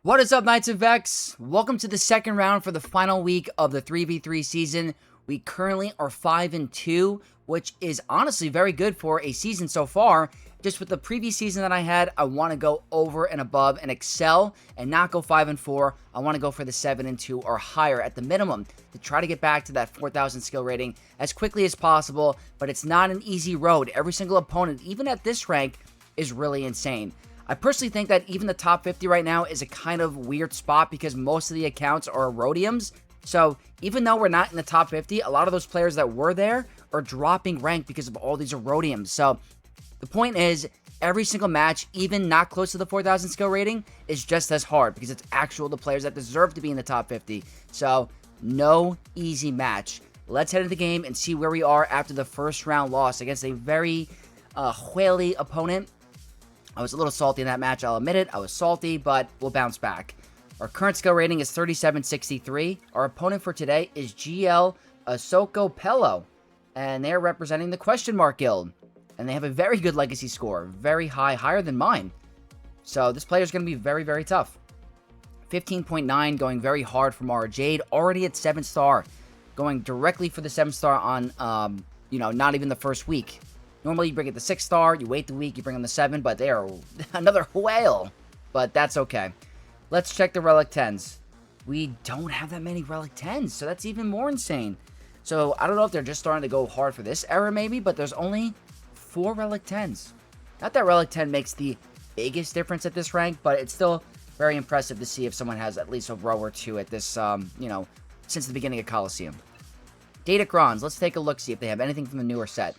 What is up, Knights of Vex? Welcome to the second round for the final week of the 3v3 season. We currently are 5-2, which is honestly very good for a season so far. Just with the previous season that I had, I want to go over and above and excel and not go 5-4. I want to go for the 7-2 or higher at the minimum to try to get back to that 4,000 skill rating as quickly as possible, but it's not an easy road. Every single opponent, even at this rank, is really insane. I personally think that even the top 50 right now is a kind of weird spot because most of the accounts are Rhodiums. So even though we're not in the top 50, a lot of those players that were there are dropping rank because of all these Rhodiums. So the point is, every single match, even not close to the 4,000 skill rating, is just as hard because it's actual the players that deserve to be in the top 50. So no easy match. Let's head into the game and see where we are after the first round loss against a very whaley opponent. I was a little salty in that match, I'll admit it. I was salty, but we'll bounce back. Our current skill rating is 3763. Our opponent for today is GL Ahsoka Pello, and they're representing the Question Mark Guild. And they have a very good legacy score, very high, higher than mine. So this player is going to be very, very tough. 15.9, going very hard from our Jade, already at 7-star, going directly for the 7-star on, not even the first week. Normally, you bring it the 6-star, you wait the week, you bring them the 7, but they are another whale. But that's okay. Let's check the Relic 10s. We don't have that many Relic 10s, so that's even more insane. So, I don't know if they're just starting to go hard for this era, maybe, but there's only 4 Relic 10s. Not that Relic 10 makes the biggest difference at this rank, but it's still very impressive to see if someone has at least a row or two at this, since the beginning of Coliseum. Datacrons, let's take a look, see if they have anything from the newer set.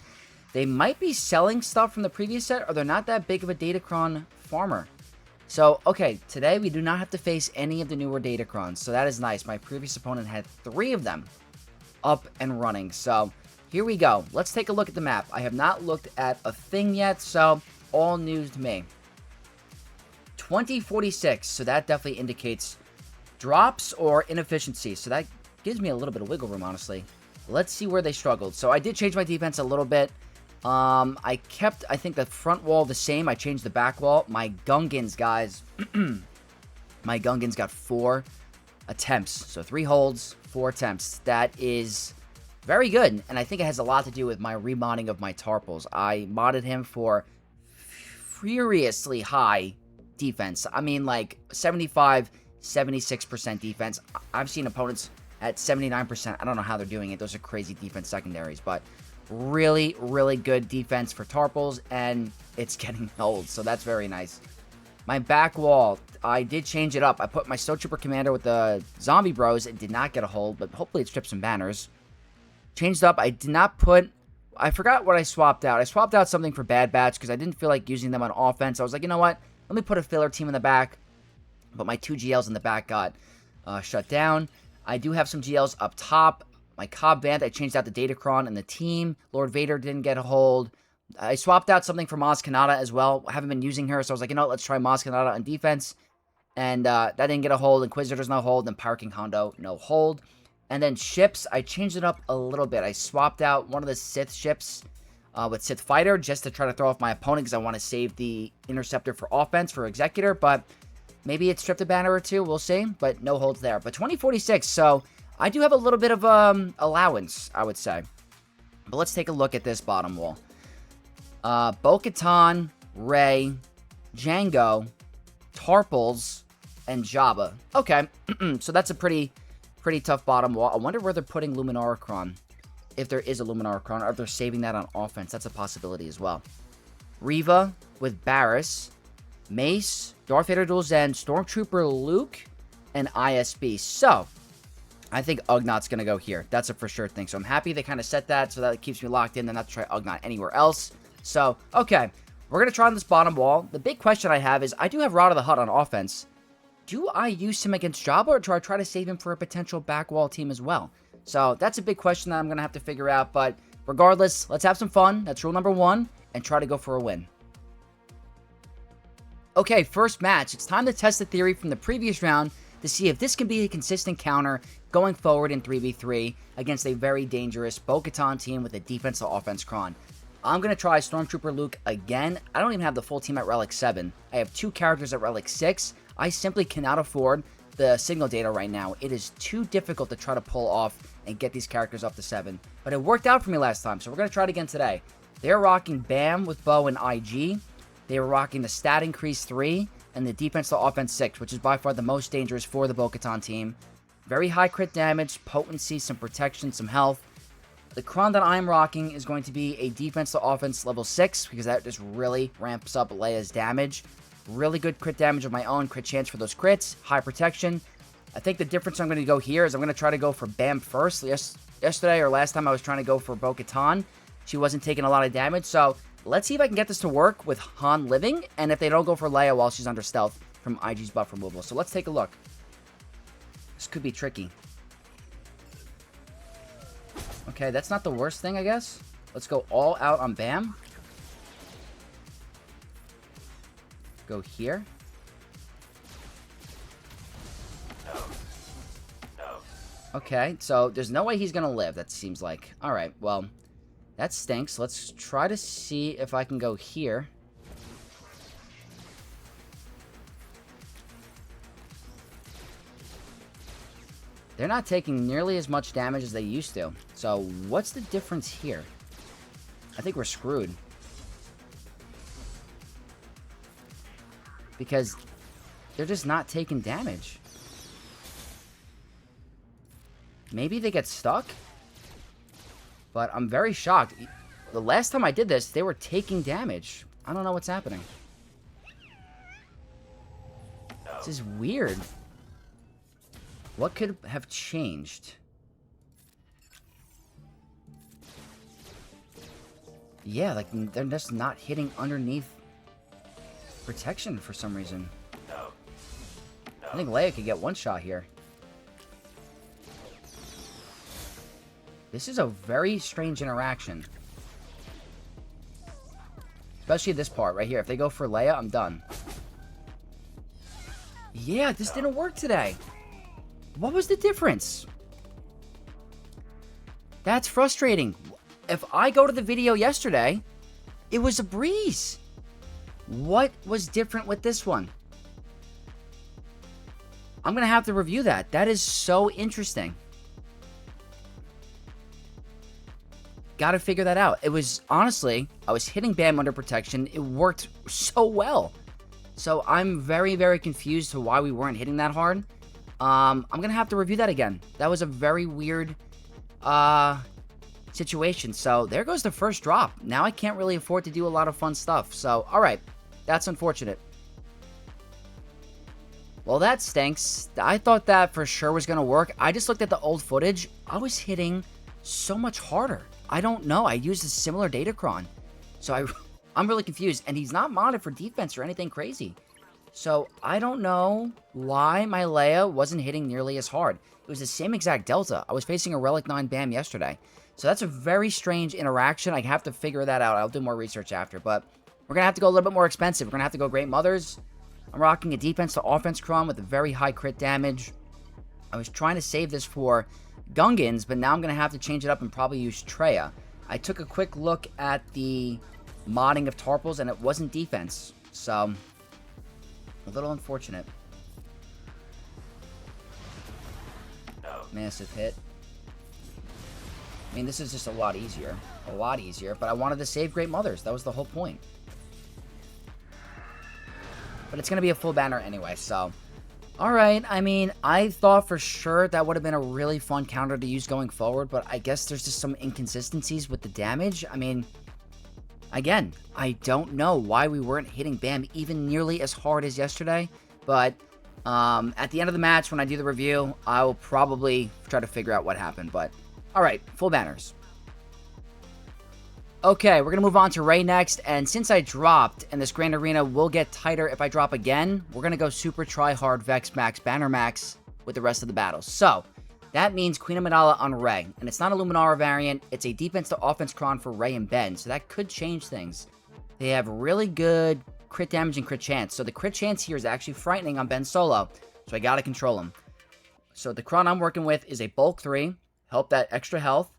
They might be selling stuff from the previous set, or they're not that big of a Datacron farmer. So, okay, today we do not have to face any of the newer Datacrons, so that is nice. My previous opponent had 3 of them up and running. So, here we go. Let's take a look at the map. I have not looked at a thing yet, so all news to me. 2046, so that definitely indicates drops or inefficiency. So that gives me a little bit of wiggle room, honestly. Let's see where they struggled. So I did change my defense a little bit. I kept, I think, the front wall the same. I changed the back wall. My Gungans, guys, my Gungans got 4 attempts. So 3 holds, 4 attempts. That is very good. And I think it has a lot to do with my remodding of my Tarpals. I modded him for furiously high defense. I mean, like 75, 76% defense. I've seen opponents at 79%. I don't know how they're doing it. Those are crazy defense secondaries, but really, really good defense for Tarpals, and it's getting old, so that's very nice. My back wall, I did change it up. I put my Stormtrooper Commander with the Zombie Bros. It did not get a hold, but hopefully it stripped some banners. Changed up. I did not put... I forgot what I swapped out. I swapped out something for Bad Batch because I didn't feel like using them on offense. I was like, you know what? Let me put a filler team in the back. But my 2 GLs in the back got shut down. I do have some GLs up top. My Cobb Band, I changed out the Datacron and the team. Lord Vader didn't get a hold. I swapped out something for Maz Kanata as well. I haven't been using her, so I was like, you know what, let's try Maz Kanata on defense. And that didn't get a hold. Inquisitor's no hold. And Power King Hondo, no hold. And then ships, I changed it up a little bit. I swapped out one of the Sith ships with Sith Fighter just to try to throw off my opponent because I want to save the Interceptor for offense for Executor. But maybe it stripped a banner or 2. We'll see. But no holds there. But 2046, so I do have a little bit of allowance, I would say. But let's take a look at this bottom wall. Bo-Katan, Rey, Jango, Tarpals, and Jabba. Okay, so that's a pretty tough bottom wall. I wonder where they're putting Luminarachron. If there is a Luminarachron, or if they're saving that on offense. That's a possibility as well. Reva with Barriss, Mace, Darth Vader Dual Zen, Stormtrooper Luke, and ISB. So I think Ugnauht's going to go here. That's a for sure thing. So I'm happy they kind of set that so that it keeps me locked in and not to try Ugnaught anywhere else. So, okay. We're going to try on this bottom wall. The big question I have is, I do have Rotta the Hutt on offense. Do I use him against Jabba, or do I try to save him for a potential back wall team as well? So that's a big question that I'm going to have to figure out. But regardless, let's have some fun. That's rule number 1. And try to go for a win. Okay, first match. It's time to test the theory from the previous round to see if this can be a consistent counter going forward in 3v3 against a very dangerous Bo-Katan team with a defensive offense cron. I'm going to try Stormtrooper Luke again. I don't even have the full team at Relic 7. I have 2 characters at Relic 6. I simply cannot afford the signal data right now. It is too difficult to try to pull off and get these characters up to 7. But it worked out for me last time, so we're going to try it again today. They're rocking BAM with bow and IG. They were rocking the stat increase 3 and the defense to offense 6, which is by far the most dangerous for the Bo-Katan team. Very high crit damage, potency, some protection, some health. The Kron that I'm rocking is going to be a defense to offense level 6, because that just really ramps up Leia's damage. Really good crit damage of my own, crit chance for those crits, high protection. I think the difference I'm going to go here is I'm going to try to go for BAM first. Yesterday or last time I was trying to go for Bo-Katan. She wasn't taking a lot of damage, so let's see if I can get this to work with Han living, and if they don't go for Leia while she's under stealth from IG's buff removal. So let's take a look. This could be tricky. Okay, that's not the worst thing, I guess. Let's go all out on BAM. Go here. Okay, so there's no way he's going to live, that seems like. Alright, well, that stinks. Let's try to see if I can go here. They're not taking nearly as much damage as they used to. So, what's the difference here? I think we're screwed. Because they're just not taking damage. Maybe they get stuck? But I'm very shocked. The last time I did this, they were taking damage. I don't know what's happening. This is weird. What could have changed? Yeah, like, they're just not hitting underneath protection for some reason. I think Leia could get one shot here. This is a very strange interaction. Especially this part right here. If they go for Leia, I'm done. Yeah, this didn't work today. What was the difference? That's frustrating. If I go to the video yesterday, it was a breeze. What was different with this one? I'm going to have to review that. That is so interesting. Gotta figure that out. It was, honestly, I was hitting BAM under protection. It worked so well. So I'm very, very confused to why we weren't hitting that hard. I'm gonna have to review that again. That was a very weird situation. So there goes the first drop. Now I can't really afford to do a lot of fun stuff. So, alright. That's unfortunate. Well, that stinks. I thought that for sure was gonna work. I just looked at the old footage. I was hitting so much harder. I don't know. I used a similar datacron. So I'm really confused. And he's not modded for defense or anything crazy. So I don't know why my Leia wasn't hitting nearly as hard. It was the same exact delta. I was facing a Relic 9 BAM yesterday. So that's a very strange interaction. I have to figure that out. I'll do more research after. But we're going to have to go a little bit more expensive. We're going to have to go Great Mothers. I'm rocking a defense to offense cron with a very high crit damage. I was trying to save this for Gungans, but now I'm going to have to change it up and probably use Traya. I took a quick look at the modding of Tarpals, and it wasn't defense. So, a little unfortunate. Massive hit. I mean, this is just a lot easier. But I wanted to save Great Mothers. That was the whole point. But it's going to be a full banner anyway, so. Alright, I mean, I thought for sure that would have been a really fun counter to use going forward, but I guess there's just some inconsistencies with the damage. I mean, again, I don't know why we weren't hitting BAM even nearly as hard as yesterday, but at the end of the match, when I do the review, I will probably try to figure out what happened, but alright, full banners. Okay, we're going to move on to Rey next, and since I dropped, and this Grand Arena will get tighter if I drop again, we're going to go Super Try Hard Vex Max Banner Max with the rest of the battles. So, that means Queen Amidala on Rey, and it's not a Luminara variant, it's a defense to offense cron for Rey and Ben, so that could change things. They have really good crit damage and crit chance, so the crit chance here is actually frightening on Ben Solo, so I gotta control him. So the cron I'm working with is a Bulk 3, help that extra health,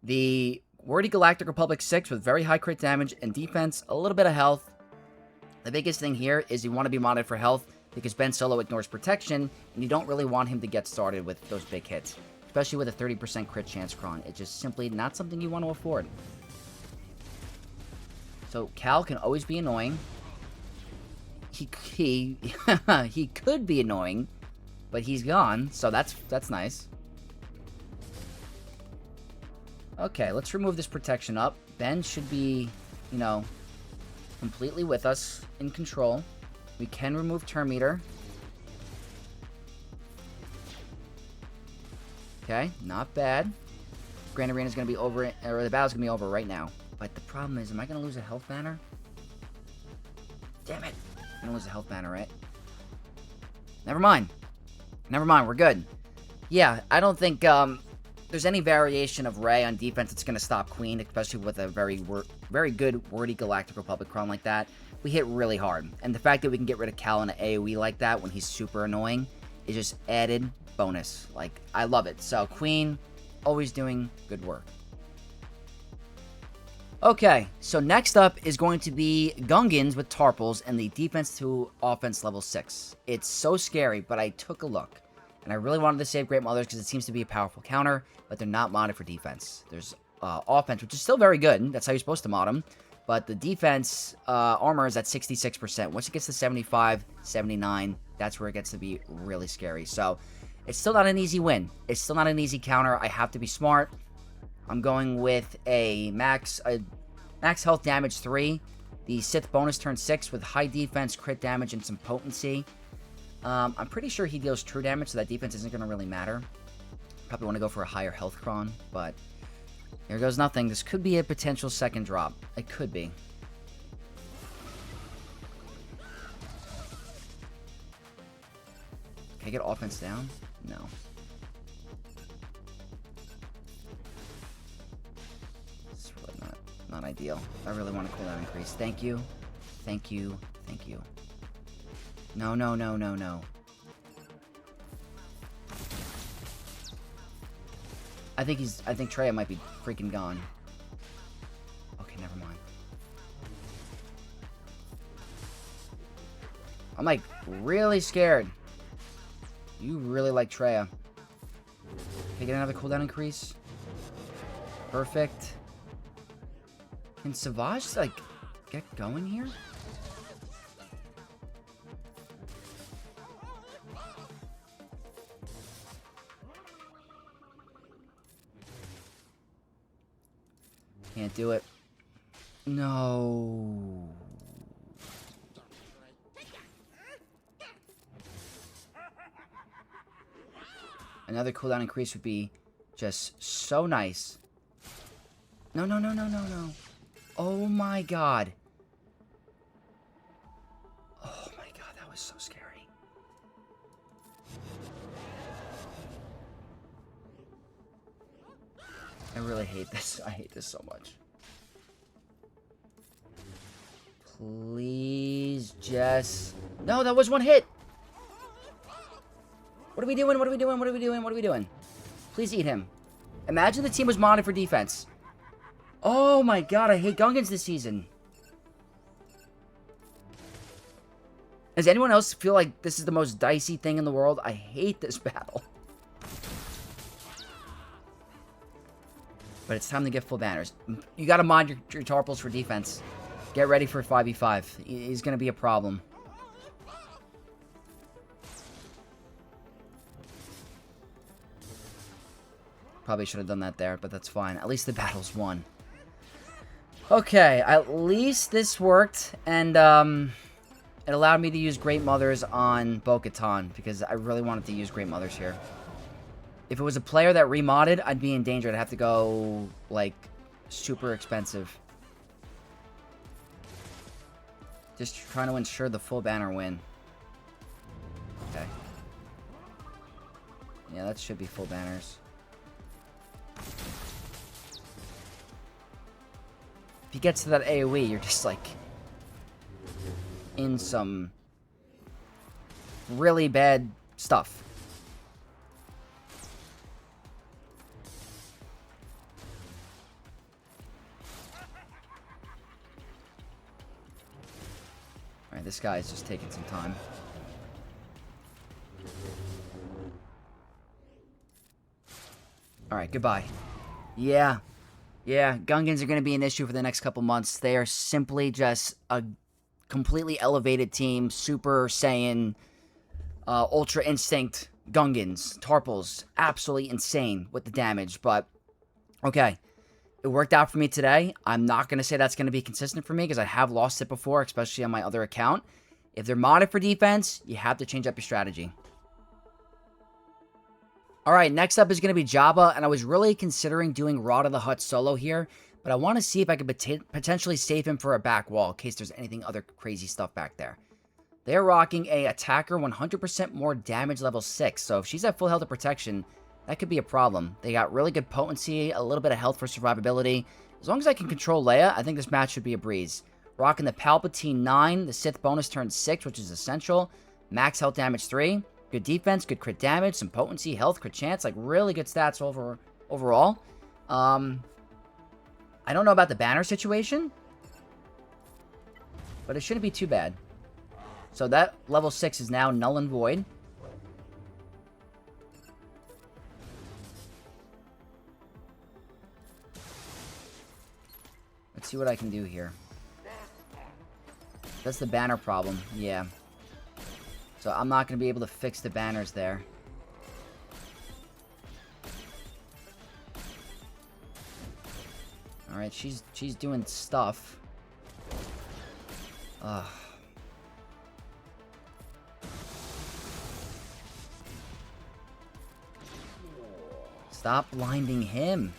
the Wordy Galactic Republic 6 with very high crit damage and defense, a little bit of health. The biggest thing here is you want to be modded for health. because Ben Solo ignores protection, and you don't really want him to get started with those big hits, especially with a 30% crit chance cron. It's just simply not something you want to afford. So Cal can always be annoying. He could be annoying, but he's gone, so that's nice. Okay, let's remove this protection up. Ben should be, you know, completely with us, in control. We can remove Turn Meter. Okay, not bad. Grand Arena's gonna be over, or the battle's gonna be over right now. But the problem is, am I gonna lose a health banner? Damn it! I'm gonna lose a health banner, right? Never mind. Never mind, we're good. Yeah, I don't think there's any variation of Rey on defense that's gonna stop Queen, especially with a very good wordy Galactic Republic Cron like that. We hit really hard. And the fact that we can get rid of Cal in an AoE like that when he's super annoying is just added bonus. Like, I love it. So, Queen, always doing good work. Okay, so next up is going to be Gungans with Tarpals and the defense to offense level 6. It's so scary, but I took a look. And I really wanted to save Great Mothers because it seems to be a powerful counter, but they're not modded for defense. There's offense, which is still very good. That's how you're supposed to mod them. But the defense armor is at 66%. Once it gets to 75, 79, that's where it gets to be really scary. So, it's still not an easy win. It's still not an easy counter. I have to be smart. I'm going with a max health damage 3. The Sith bonus turn 6 with high defense, crit damage, and some potency. I'm pretty sure he deals true damage, so that defense isn't going to really matter. Probably want to go for a higher health cron, but here goes nothing. This could be a potential second drop. It could be. Can I get offense down? No. It's really not ideal. I really want a cooldown increase. Thank you. Thank you. Thank you. No, no, no, no, no. I think Traya might be freaking gone. Okay, never mind. I'm like really scared. You really like Traya. Can I get another cooldown increase? Perfect. Can Savage like get going here? Can't do it. No. Another cooldown increase would be just so nice. No, no, no, no, no, no. Oh my god. Oh my god, that was so scary. I really hate this. I hate this so much. Please just... No, that was one hit! What are we doing? What are we doing? What are we doing? What are we doing? Please eat him. Imagine the team was modded for defense. Oh my god, I hate Gungans this season. Does anyone else feel like this is the most dicey thing in the world? I hate this battle. But it's time to get full banners. You gotta mod your Tarpals for defense. Get ready for 5v5. He's gonna be a problem. Probably should have done that there, but that's fine. At least the battle's won. Okay, at least this worked, and it allowed me to use Great Mothers on Bo-Katan, because I really wanted to use Great Mothers here. If it was a player that remodded, I'd be in danger. I'd have to go, like, super expensive. Just trying to ensure the full banner win. Okay. Yeah, that should be full banners. If he gets to that AoE, you're just, like, in some really bad stuff. Alright, this guy is just taking some time. Alright, goodbye. Yeah. Yeah, Gungans are going to be an issue for the next couple months. They are simply just a completely elevated team. Super Saiyan, Ultra Instinct Gungans. Tarpals. Absolutely insane with the damage. But, okay. It worked out for me today. I'm not going to say that's going to be consistent for me because I have lost it before, especially on my other account. If they're modded for defense, you have to change up your strategy. Alright, next up is going to be Jabba, and I was really considering doing Rotta the Hutt solo here, but I want to see if I could potentially save him for a back wall in case there's anything other crazy stuff back there. They're rocking a attacker 100% more damage level 6, so if she's at full health of protection, that could be a problem. They got really good potency, a little bit of health for survivability. As long as I can control Leia, I think this match should be a breeze. Rocking the Palpatine 9, the Sith bonus turn 6, which is essential. Max health damage 3. Good defense, good crit damage, some potency, health, crit chance. Like, really good stats overall. I don't know about the banner situation, but it shouldn't be too bad. So that level 6 is now null and void. Let's see what I can do here. That's the banner problem. Yeah. So I'm not going to be able to fix the banners there. Alright, she's doing stuff. Ugh. Stop blinding him.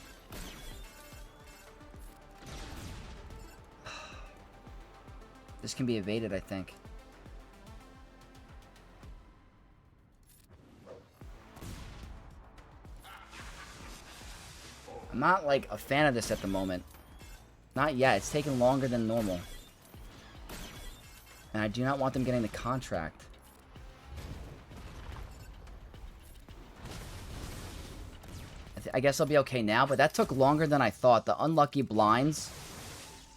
This can be evaded, I think. I'm not, like, a fan of this at the moment. Not yet. It's taking longer than normal. And I do not want them getting the contract. I guess I'll be okay now, but that took longer than I thought. The unlucky blinds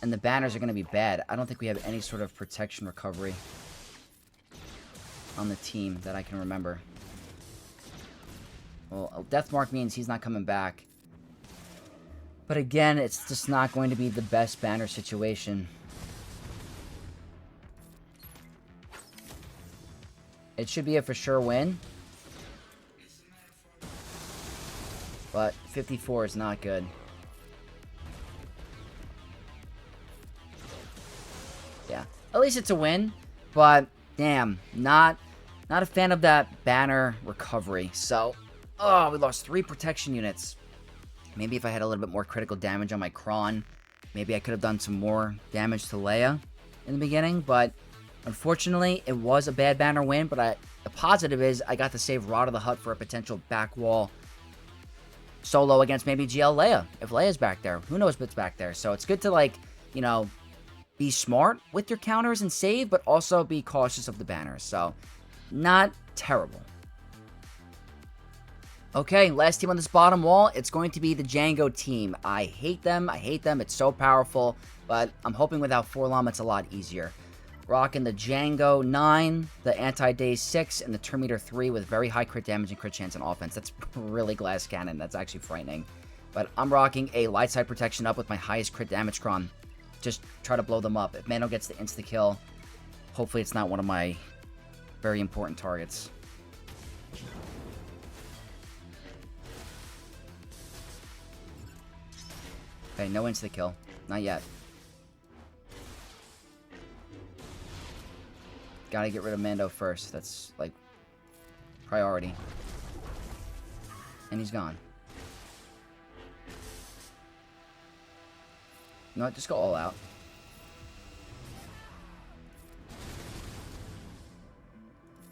and the banners are going to be bad. I don't think we have any sort of protection recovery on the team that I can remember. Well, a death mark means he's not coming back. But again, it's just not going to be the best banner situation. It should be a for sure win. But 54 is not good. Yeah, at least it's a win. But damn, not a fan of that banner recovery. So, oh, we lost 3 protection units. Maybe if I had a little bit more critical damage on my Kron, maybe I could have done some more damage to Leia in the beginning. But unfortunately, it was a bad banner win. But the positive is I got to save Rotta the Hutt for a potential back wall solo against maybe GL Leia. If Leia's back there, who knows what's back there. So it's good to, like, you know, be smart with your counters and save, but also be cautious of the banners. So, not terrible. Okay, last team on this bottom wall, it's going to be the Jango team. I hate them. I hate them. It's so powerful, but I'm hoping without Forlom it's a lot easier. Rocking the Jango 9, the Anti-Daze 6, and the Terminator 3 with very high crit damage and crit chance and offense. That's really glass cannon. That's actually frightening. But I'm rocking a light side protection up with my highest crit damage Kron. Just try to blow them up. If Mando gets the insta-kill, hopefully it's not one of my very important targets. Okay, no insta-kill. Not yet. Gotta get rid of Mando first. That's, like, priority. And he's gone. You know what? Just go all out.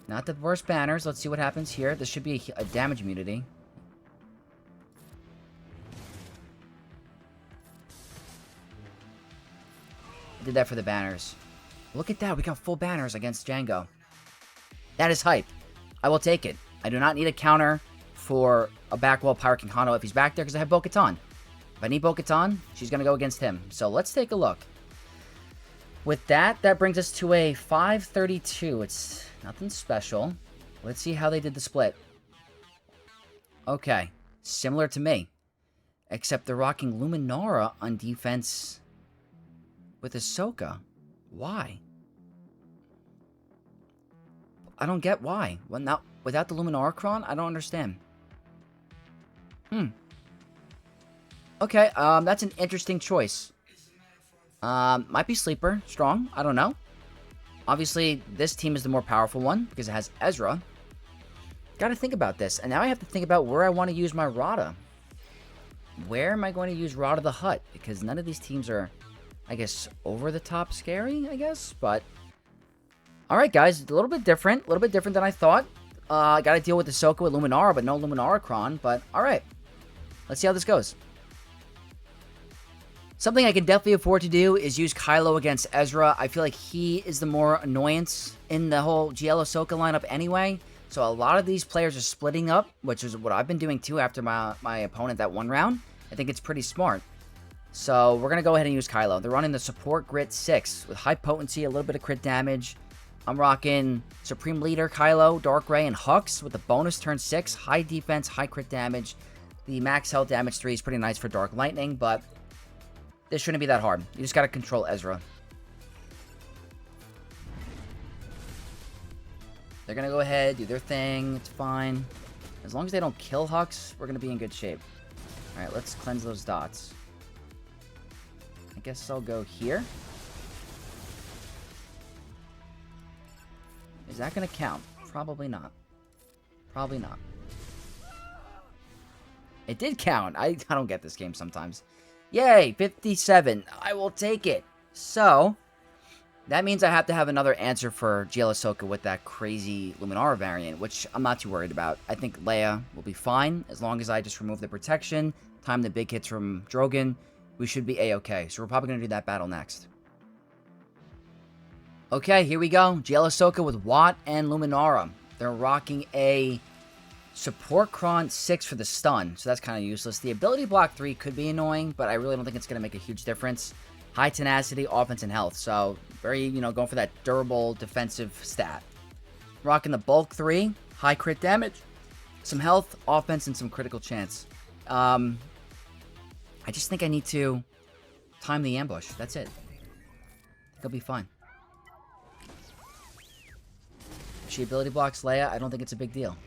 Not the worst banners. Let's see what happens here. This should be a damage immunity. I did that for the banners. Look at that. We got full banners against Jango. That is hype. I will take it. I do not need a counter for a backwall Pirate King Hano if he's back there because I have Bo-Katan. If I need Bo-Katan, she's going to go against him. So let's take a look. With that, that brings us to a 532. It's nothing special. Let's see how they did the split. Okay. Similar to me. Except they're rocking Luminara on defense with Ahsoka. Why? I don't get why. Well, not without the Luminara Cron? I don't understand. Okay, that's an interesting choice. Might be Sleeper. Strong. I don't know. Obviously, this team is the more powerful one because it has Ezra. Gotta think about this. And now I have to think about where I want to use my Rotta. Where am I going to use Rotta the Hutt? Because none of these teams are, I guess, over the top scary, I guess. But, alright guys, a little bit different. A little bit different than I thought. I gotta deal with Ahsoka with Luminara, but no Luminara Cron. But, alright. Let's see how this goes. Something I can definitely afford to do is use Kylo against Ezra. I feel like he is the more annoyance in the whole GL Ahsoka lineup anyway. So a lot of these players are splitting up, which is what I've been doing too after my opponent that one round. I think it's pretty smart. So we're going to go ahead and use Kylo. They're running the Support Grit 6 with high potency, a little bit of crit damage. I'm rocking Supreme Leader Kylo, Dark Ray, and Hux with the bonus turn 6, high defense, high crit damage. The max health damage 3 is pretty nice for Dark Lightning, but this shouldn't be that hard. You just got to control Ezra. They're going to go ahead, do their thing. It's fine. As long as they don't kill Hux, we're going to be in good shape. Alright, let's cleanse those dots. I guess I'll go here. Is that going to count? Probably not. Probably not. It did count. I don't get this game sometimes. Yay, 57. I will take it. So, that means I have to have another answer for GL Ahsoka with that crazy Luminara variant, which I'm not too worried about. I think Leia will be fine as long as I just remove the protection, time the big hits from Drogon. We should be A-okay. So we're probably going to do that battle next. Okay, here we go. GL Ahsoka with Watt and Luminara. They're rocking a Support Cron 6 for the stun, so that's kind of useless. The ability block 3 could be annoying, but I really don't think it's going to make a huge difference. High tenacity, offense, and health. So, very, going for that durable defensive stat. Rocking the bulk 3, high crit damage, some health, offense, and some critical chance. I just think I need to time the ambush. That's it. I think I'll be fine. If she ability blocks Leia, I don't think it's a big deal.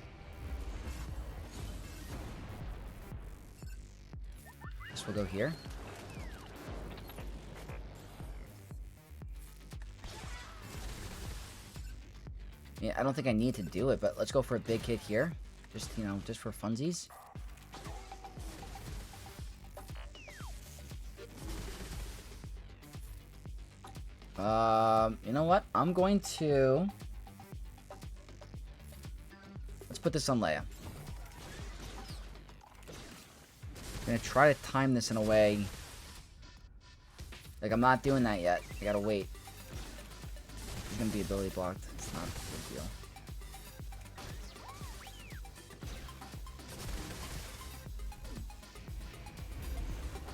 Guess we'll go here. Yeah, I don't think I need to do it, but let's go for a big hit here. Just, just for funsies. You know what? I'm going to... Let's put this on Leia. I'm going to try to time this in a way... Like, I'm not doing that yet. I gotta wait. It's going to be ability blocked. It's not a big deal.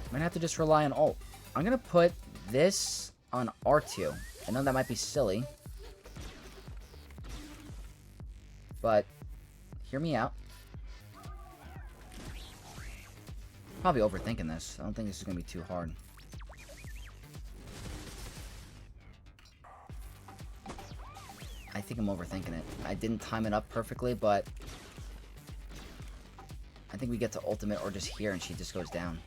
I'm going to have to just rely on ult. I'm going to put this on R2. I know that might be silly. But, hear me out. Probably overthinking this. I don't think this is going to be too hard. I think I'm overthinking it. I didn't time it up perfectly, but I think we get to ultimate or just here and she just goes down.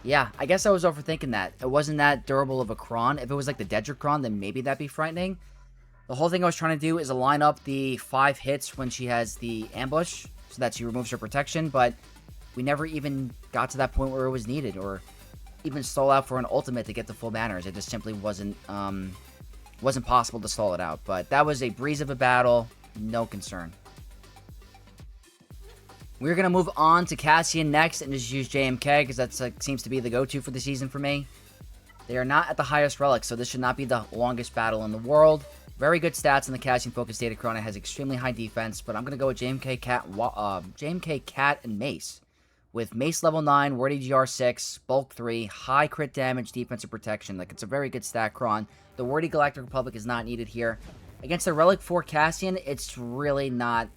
Yeah, I guess I was overthinking that. It wasn't that durable of a Cron. If it was like the Dedra Cron, then maybe that'd be frightening. The whole thing I was trying to do is align up the 5 hits when she has the ambush so that she removes her protection, but we never even got to that point where it was needed or even stall out for an ultimate to get the full banners. It just simply wasn't possible to stall it out. But that was a breeze of a battle. No concern. We're going to move on to Cassian next and just use JMK because that seems to be the go-to for the season for me. They are not at the highest relic, so this should not be the longest battle in the world. Very good stats in the Cassian Focus Data Corona. Has extremely high defense, but I'm going to go with JMK Cat and Mace. With Mace level 9, Word EGR 6, Bulk 3, high crit damage, defensive protection. Like, it's a very good stat cron. The Wordy Galactic Republic is not needed here. Against the Relic 4 Cassian, it's really not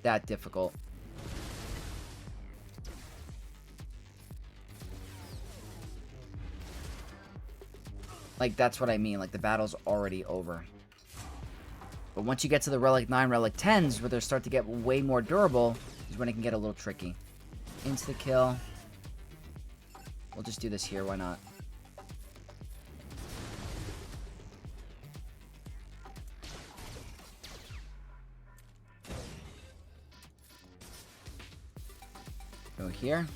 that difficult. Like, that's what I mean. Like, the battle's already over. But once you get to the Relic 9, Relic 10s, where they start to get way more durable, is when it can get a little tricky. Insta-kill. We'll just do this here. Why not? Go here.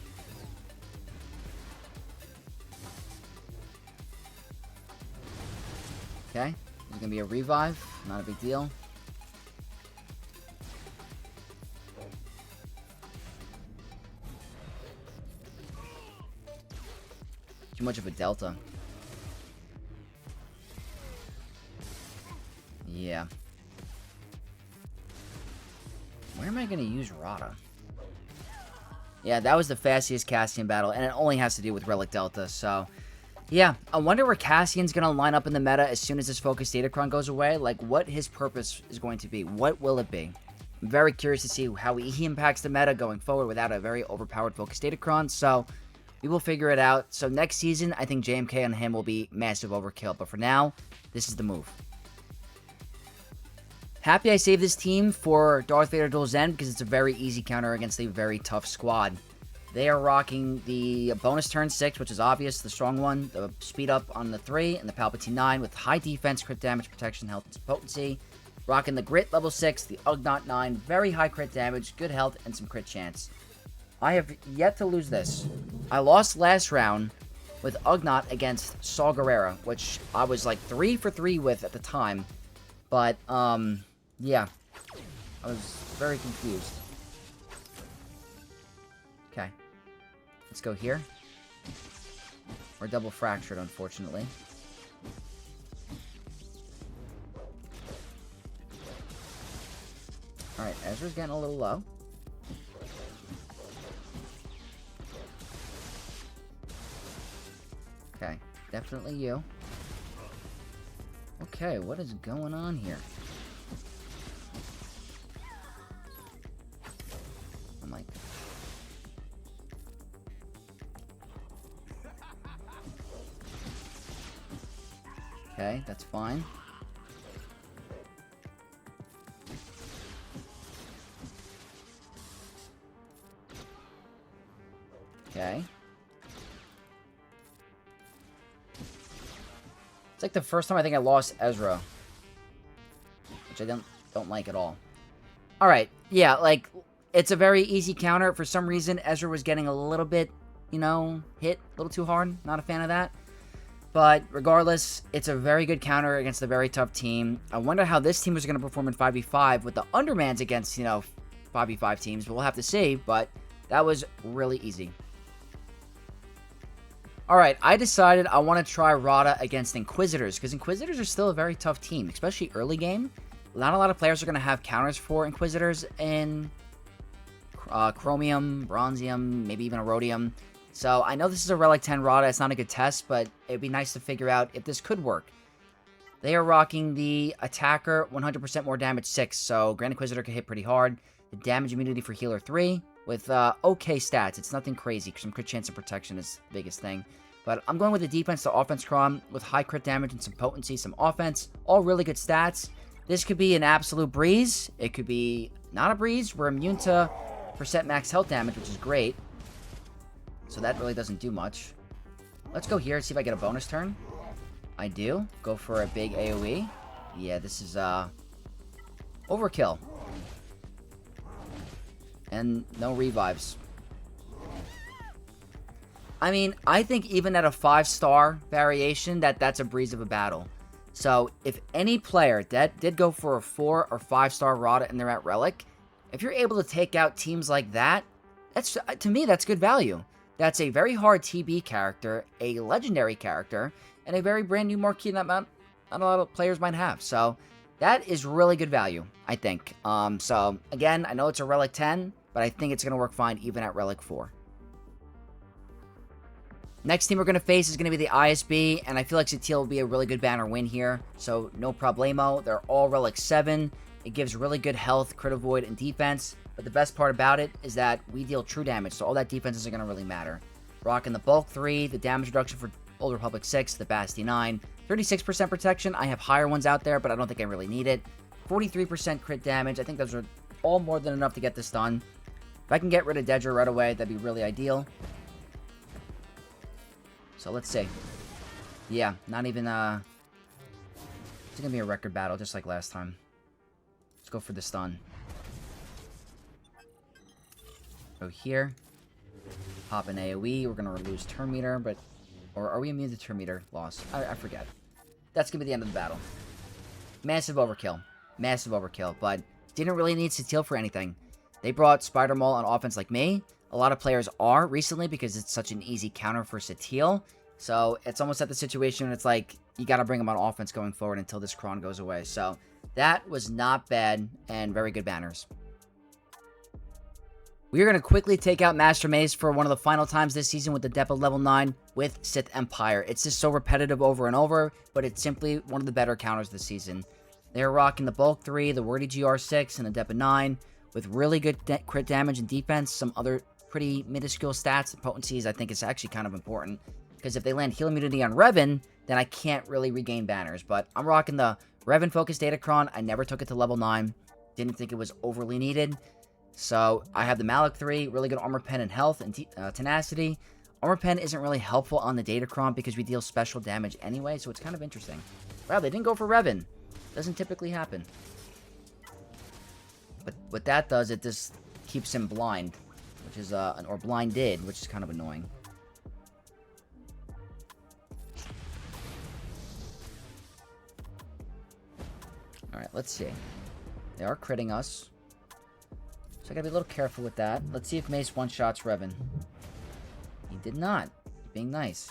Okay, there's gonna be a revive, not a big deal. Too much of a delta. Yeah. Where am I gonna use Rotta? Yeah, that was the fastest Cassian battle, and it only has to do with Relic Delta, so... Yeah, I wonder where Cassian's going to line up in the meta as soon as this Focus Datacron goes away. Like, what his purpose is going to be. What will it be? I'm very curious to see how he impacts the meta going forward without a very overpowered Focus Datacron. So, we will figure it out. So, next season, I think JMK on him will be massive overkill. But for now, this is the move. Happy I saved this team for Darth Vader Dual Zen because it's a very easy counter against a very tough squad. They are rocking the bonus turn 6, which is obvious, the strong one, the speed up on the 3, and the Palpatine 9 with high defense, crit damage, protection, health, and potency. Rocking the Grit level 6, the Ugnaught 9, very high crit damage, good health, and some crit chance. I have yet to lose this. I lost last round with Ugnaught against Saw Gerrera, which I was like 3 for 3 with at the time. But, yeah. I was very confused. Okay. Let's go here. We're double fractured, unfortunately. Alright, Ezra's getting a little low. Okay, definitely you. Okay, what is going on here? I'm like... Okay, that's fine. Okay. It's like the first time I think I lost Ezra. Which I don't like at all. Alright, yeah, like, it's a very easy counter. For some reason, Ezra was getting a little bit, you know, hit a little too hard. Not a fan of that. But regardless, it's a very good counter against a very tough team. I wonder how this team is going to perform in 5v5 with the Undermans against, you know, 5v5 teams. We'll have to see, but that was really easy. Alright, I decided I want to try Rotta against Inquisitors, because Inquisitors are still a very tough team, especially early game. Not a lot of players are going to have counters for Inquisitors in Chromium, Bronzium, maybe even a Rhodium. So, I know this is a Relic 10 Rotta, it's not a good test, but it'd be nice to figure out if this could work. They are rocking the Attacker, 100% more damage 6, so Grand Inquisitor can hit pretty hard. The damage immunity for Healer 3, with okay stats. It's nothing crazy, because some crit chance and protection is the biggest thing. But I'm going with the defense to offense cron, with high crit damage and some potency, some offense. All really good stats. This could be an absolute breeze. It could be not a breeze. We're immune to percent max health damage, which is great. So that really doesn't do much. Let's go here and see if I get a bonus turn. I do. Go for a big AoE. Yeah, this is overkill. And no revives. I mean, I think even at a 5-star variation, that's a breeze of a battle. So, if any player that did go for a 4 or 5-star Rotta and they're at Relic, if you're able to take out teams like that, that's, to me, that's good value. That's a very hard TB character, a legendary character, and a very brand new marquee that not a lot of players might have. So, that is really good value, I think. So, again, I know it's a Relic 10, but I think it's going to work fine even at Relic 4. Next team we're going to face is going to be the ISB, and I feel like Satele will be a really good banner win here, so no problemo. They're all Relic 7. It gives really good health, crit avoid, and defense, but the best part about it is that we deal true damage, so all that defense isn't going to really matter. Rocking the Bulk 3, the damage reduction for Old Republic 6, the Basti 9, 36% protection. I have higher ones out there, but I don't think I really need it. 43% crit damage. I think those are all more than enough to get this done. If I can get rid of Dedra right away, that'd be really ideal. So let's see. Yeah, not even, it's gonna be a record battle, just like last time. Let's go for the stun. Go here. Pop an AoE. We're gonna lose turn meter, but... Or are we immune to turn meter loss? I forget. That's gonna be the end of the battle. Massive overkill. Massive overkill, but didn't really need Satele for anything. They brought Spider Maul on offense like me. A lot of players are recently because it's such an easy counter for Satele. So it's almost at the situation when it's like, you got to bring him on offense going forward until this Kron goes away. So that was not bad and very good banners. We are going to quickly take out Master Mace for one of the final times this season with the Depa level 9 with Sith Empire. It's just so repetitive over and over, but it's simply one of the better counters this season. They're rocking the Bulk 3, the Wordy GR6, and the Depa 9 with really good crit damage and defense. Some other pretty minuscule stats. The potencies I think is actually kind of important, because if they land heal immunity on Revan, then I can't really regain banners. But I'm rocking the Revan focused Datacron. I never took it to level 9. Didn't think it was overly needed. So I have the Malak 3, really good armor pen and health and tenacity. Armor pen isn't really helpful on the Datacron because we deal special damage anyway, so it's kind of interesting. Wow, they didn't go for Revan. Doesn't typically happen. But what that does, it just keeps him blind, which is or blinded, which is kind of annoying. All right, let's see. They are critting us, so I gotta be a little careful with that. Let's see if Mace one-shots Revan. He did not. Being nice.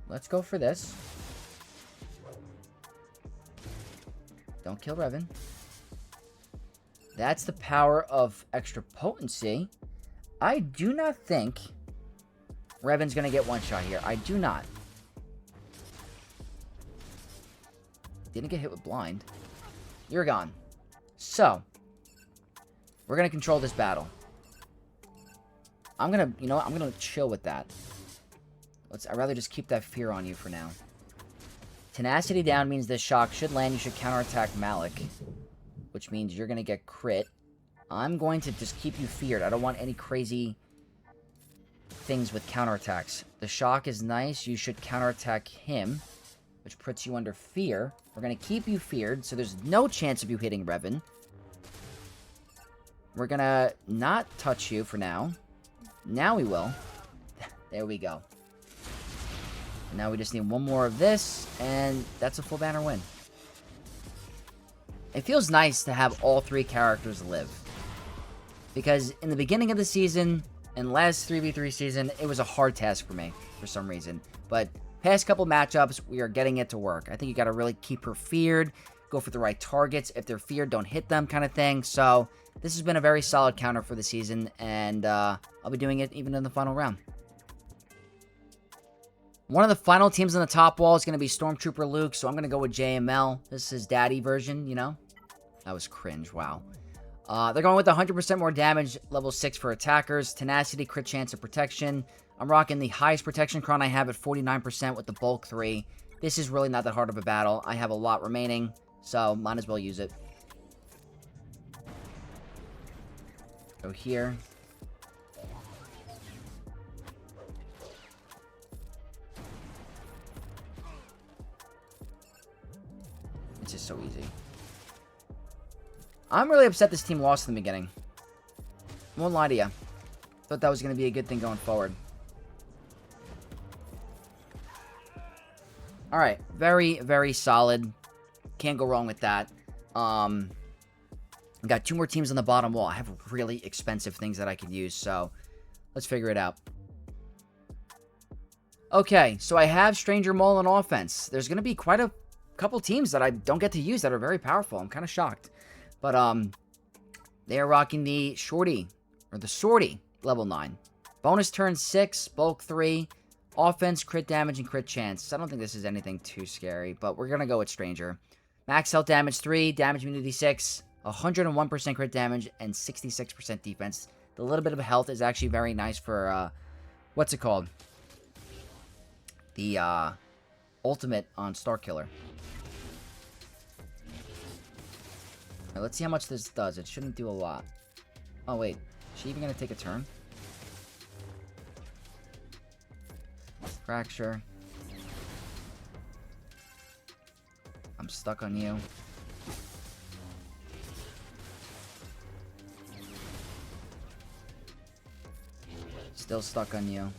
Let's go for this. Don't kill Revan. That's the power of extra potency. I do not think Revan's gonna get one shot here. I do not. Didn't get hit with blind. You're gone. So, we're gonna control this battle. I'm gonna, you know what? I'm gonna chill with that. I'd rather just keep that fear on you for now. Tenacity down means this shock should land. You should counterattack Malik, which means you're gonna get crit. I'm going to just keep you feared. I don't want any crazy things with counterattacks. The shock is nice. You should counterattack him, which puts you under fear. We're going to keep you feared, so there's no chance of you hitting Revan. We're going to not touch you for now. Now we will. There we go. And now we just need one more of this, and that's a full banner win. It feels nice to have all three characters live. Because in the beginning of the season, and last 3v3 season, it was a hard task for me, for some reason. But past couple matchups, we are getting it to work. I think you got to really keep her feared, go for the right targets. If they're feared, don't hit them kind of thing. So this has been a very solid counter for the season, and I'll be doing it even in the final round. One of the final teams on the top wall is going to be Stormtrooper Luke, so I'm going to go with JML. This is his daddy version, you know? That was cringe, wow. They're going with 100% more damage, level 6 for attackers, tenacity, crit chance, and protection. I'm rocking the highest protection cron I have at 49% with the bulk 3. This is really not that hard of a battle. I have a lot remaining, so might as well use it. Go here. It's just so easy. I'm really upset this team lost in the beginning. I won't lie to you. Thought that was going to be a good thing going forward. Alright, very, very solid. Can't go wrong with that. I've got 2 more teams on the bottom wall. I have really expensive things that I could use, so let's figure it out. Okay, so I have Stranger Maul on offense. There's going to be quite a couple teams that I don't get to use that are very powerful. I'm kind of shocked. But, they are rocking the Sortie level 9. Bonus turn 6, bulk 3, offense, crit damage, and crit chance. I don't think this is anything too scary, but we're going to go with Stranger. Max health damage 3, damage immunity 6, 101% crit damage, and 66% defense. The little bit of health is actually very nice for, what's it called? The, ultimate on Starkiller. Right, let's see how much this does. It shouldn't do a lot. Oh, wait. Is she even going to take a turn? Fracture. I'm stuck on you. Still stuck on you.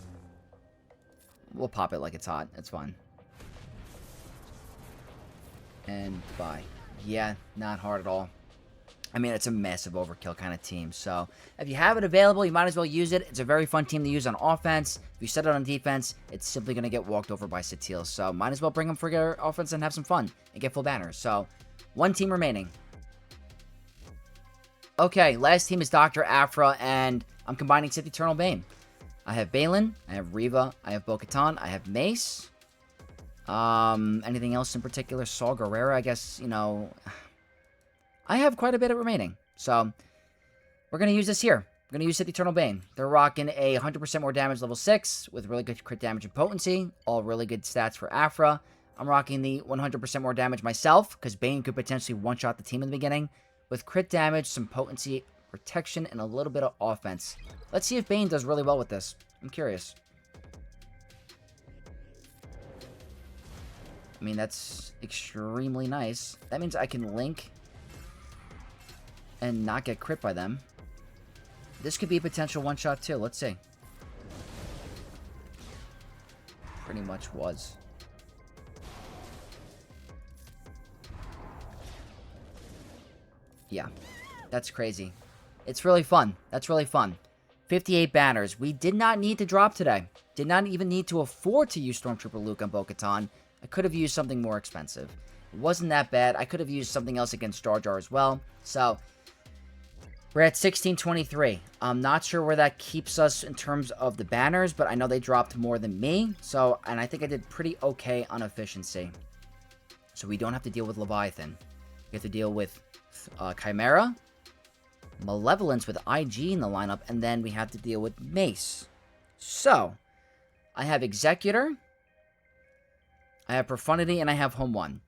We'll pop it like it's hot. It's fine. And bye. Yeah, not hard at all. I mean, it's a massive overkill kind of team. So, if you have it available, you might as well use it. It's a very fun team to use on offense. If you set it on defense, it's simply going to get walked over by Satele. So, might as well bring them for your offense and have some fun and get full banners. So, one team remaining. Okay, last team is Dr. Aphra, and I'm combining Sith Eternal Bane. I have Balin, I have Reva, I have Katan, I have Mace. Anything else in particular? Saw Gerrera, I guess, you know... I have quite a bit of remaining, so we're going to use this here. We're going to use Sith Eternal Bane. They're rocking a 100% more damage level 6 with really good crit damage and potency. All really good stats for Aphra. I'm rocking the 100% more damage myself because Bane could potentially one-shot the team in the beginning with crit damage, some potency, protection, and a little bit of offense. Let's see if Bane does really well with this. I'm curious. I mean, that's extremely nice. That means I can link... and not get crit by them. This could be a potential one-shot too. Let's see. Pretty much was. Yeah. That's crazy. It's really fun. That's really fun. 58 banners. We did not need to drop today. Did not even need to afford to use Stormtrooper Luke on Bo-Katan. I could have used something more expensive. It wasn't that bad. I could have used something else against Jar Jar as well. So... we're at 1623. I'm not sure where that keeps us in terms of the banners, but I know they dropped more than me. So, and I think I did pretty okay on efficiency. So we don't have to deal with Leviathan. We have to deal with Chimera, Malevolence with IG in the lineup, and then we have to deal with Mace. So, I have Executor, I have Profundity, and I have Home 1.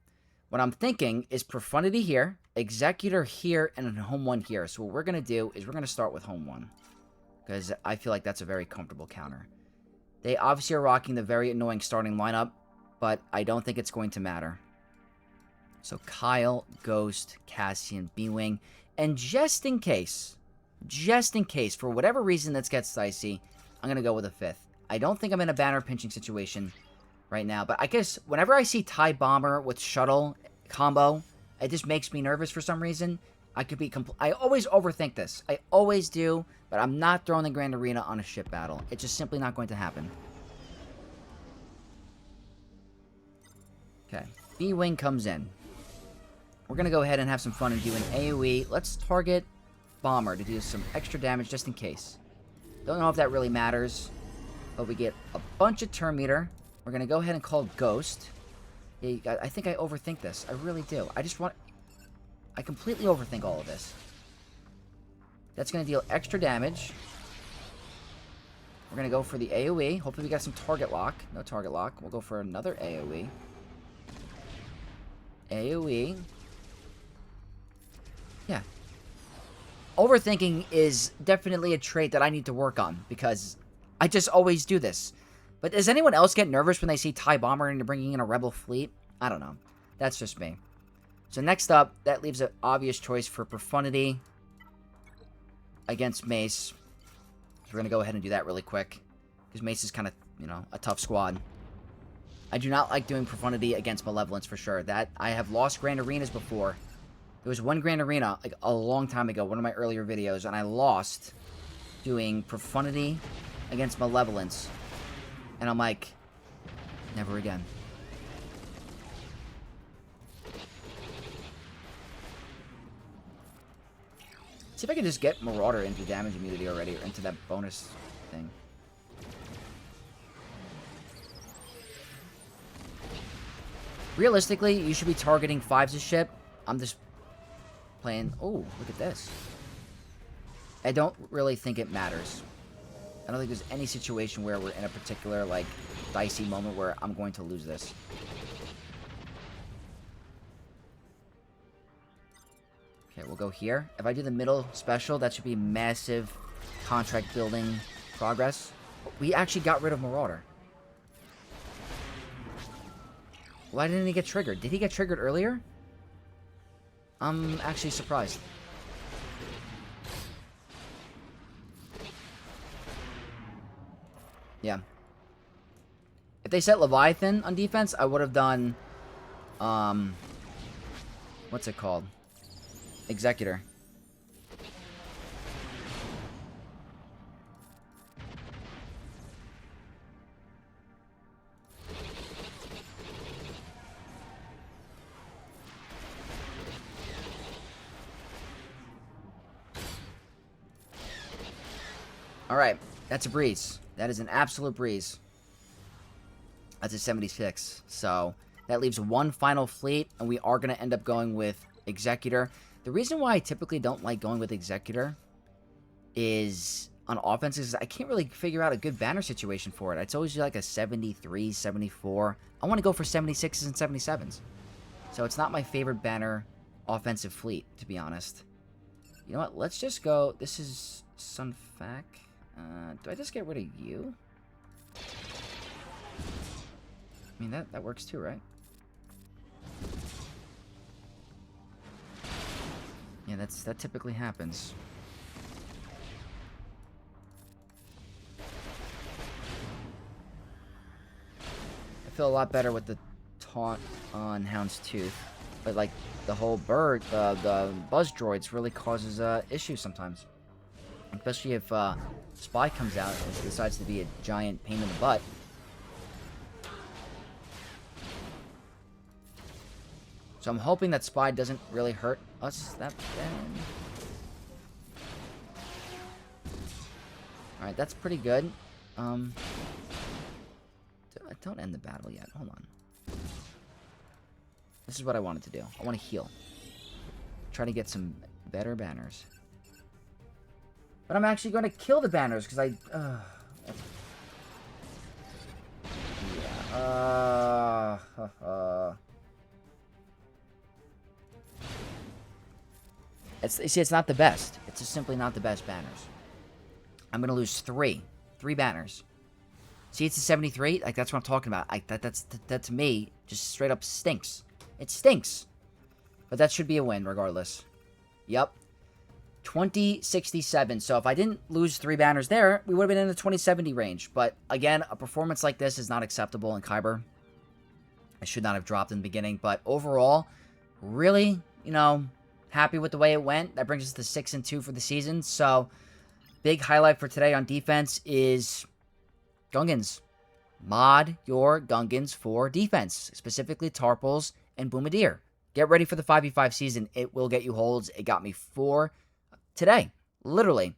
What I'm thinking is Profundity here, Executor here, and Home 1 here. So what we're going to do is we're going to start with Home 1. Because I feel like that's a very comfortable counter. They obviously are rocking the very annoying starting lineup, but I don't think it's going to matter. So Kyle, Ghost, Cassian, B-Wing, and just in case, for whatever reason this gets dicey, I'm going to go with a 5th. I don't think I'm in a banner pinching situation right now, but I guess whenever I see TIE Bomber with Shuttle combo, it just makes me nervous for some reason. I could be I always overthink this. I always do, but I'm not throwing the Grand Arena on a ship battle. It's just simply not going to happen. Okay, B-Wing comes in. We're going to go ahead and have some fun and do an AoE. Let's target Bomber to do some extra damage just in case. Don't know if that really matters, but we get a bunch of turn meter. We're going to go ahead and call Ghost. Yeah, I think I overthink this. I really do. I completely overthink all of this. That's going to deal extra damage. We're going to go for the AoE. Hopefully we got some target lock. No target lock. We'll go for another AoE. AoE. Yeah. Overthinking is definitely a trait that I need to work on because I just always do this. But does anyone else get nervous when they see TIE Bomber and bringing in a Rebel fleet? I don't know. That's just me. So next up, that leaves an obvious choice for Profundity against Mace. So we're going to go ahead and do that really quick. Because Mace is kind of, you know, a tough squad. I do not like doing Profundity against Malevolence for sure. That I have lost Grand Arenas before. There was one Grand Arena like a long time ago, one of my earlier videos, and I lost doing Profundity against Malevolence. And I'm like, never again. See if I can just get Marauder into damage immunity already, or into that bonus thing. Realistically, you should be targeting 5's ship. I'm just playing... Oh, look at this. I don't really think it matters. I don't think there's any situation where we're in a particular, like, dicey moment where I'm going to lose this. Okay, we'll go here. If I do the middle special, that should be massive contract building progress. We actually got rid of Marauder. Why didn't he get triggered? Did he get triggered earlier? I'm actually surprised. Yeah. If they set Leviathan on defense, I would have done... What's it called? Executor. Alright, that's a breeze. That is an absolute breeze. That's a 76. So, that leaves one final fleet, and we are going to end up going with Executor. The reason why I typically don't like going with Executor is on offense is I can't really figure out a good banner situation for it. It's always like a 73, 74. I want to go for 76s and 77s. So it's not my favorite banner offensive fleet, to be honest. You know what? Let's just go. This is Sunfac. Do I just get rid of you? I mean, that works too, right? Yeah, that typically happens. I feel a lot better with the taunt on Houndstooth, but like the whole bird, the buzz droids really causes issues sometimes, especially if Spy comes out and decides to be a giant pain in the butt. So I'm hoping that Spy doesn't really hurt us that bad. Alright, that's pretty good. Don't end the battle yet. Hold on. This is what I wanted to do. I want to heal. Try to get some better banners. But I'm actually going to kill the banners because I... It's not the best. It's just simply not the best banners. I'm going to lose three banners. See, it's a 73. Like, that's what I'm talking about. That to me just straight up stinks. It stinks. But that should be a win regardless. Yep. 2067. So if I didn't lose 3 banners there, we would have been in the 2070 range. But again, a performance like this is not acceptable in Kyber. I should not have dropped in the beginning. But overall, really, you know, happy with the way it went. That brings us to 6-2 for the season. So big highlight for today on defense is Gungans. Mod your Gungans for defense, specifically Tarpals and Boomadir. Get ready for the 5v5 season. It will get you holds. It got me 4 today, literally.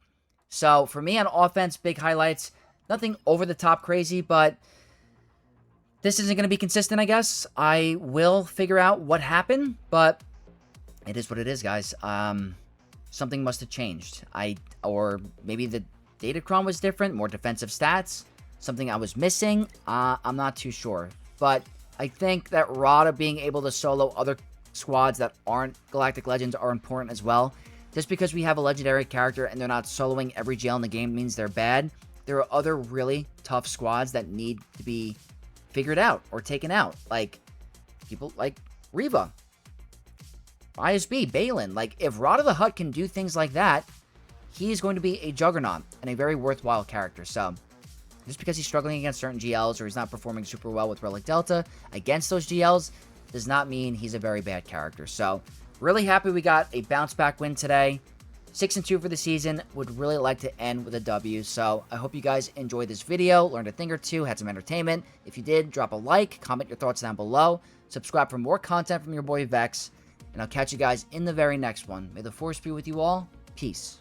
So for me on offense, big highlights. Nothing over the top crazy, but this isn't going to be consistent, I guess. I will figure out what happened, but it is what it is, guys. Something must have changed. Or maybe the Datacron was different, more defensive stats. Something I was missing. I'm not too sure. But I think that Rotta being able to solo other squads that aren't Galactic Legends are important as well. Just because we have a legendary character and they're not soloing every jail in the game means they're bad. There are other really tough squads that need to be figured out or taken out. Like, people like Reva, ISB, Balin. Like, if Rotta the Hutt can do things like that, he is going to be a juggernaut and a very worthwhile character. So, just because he's struggling against certain GLs or he's not performing super well with Relic Delta against those GLs does not mean he's a very bad character. So, really happy we got a bounce back win today. 6-2 for the season. Would really like to end with a W. So, I hope you guys enjoyed this video, learned a thing or two, had some entertainment. If you did, drop a like, comment your thoughts down below, subscribe for more content from your boy Vex, and I'll catch you guys in the very next one. May the Force be with you all. Peace.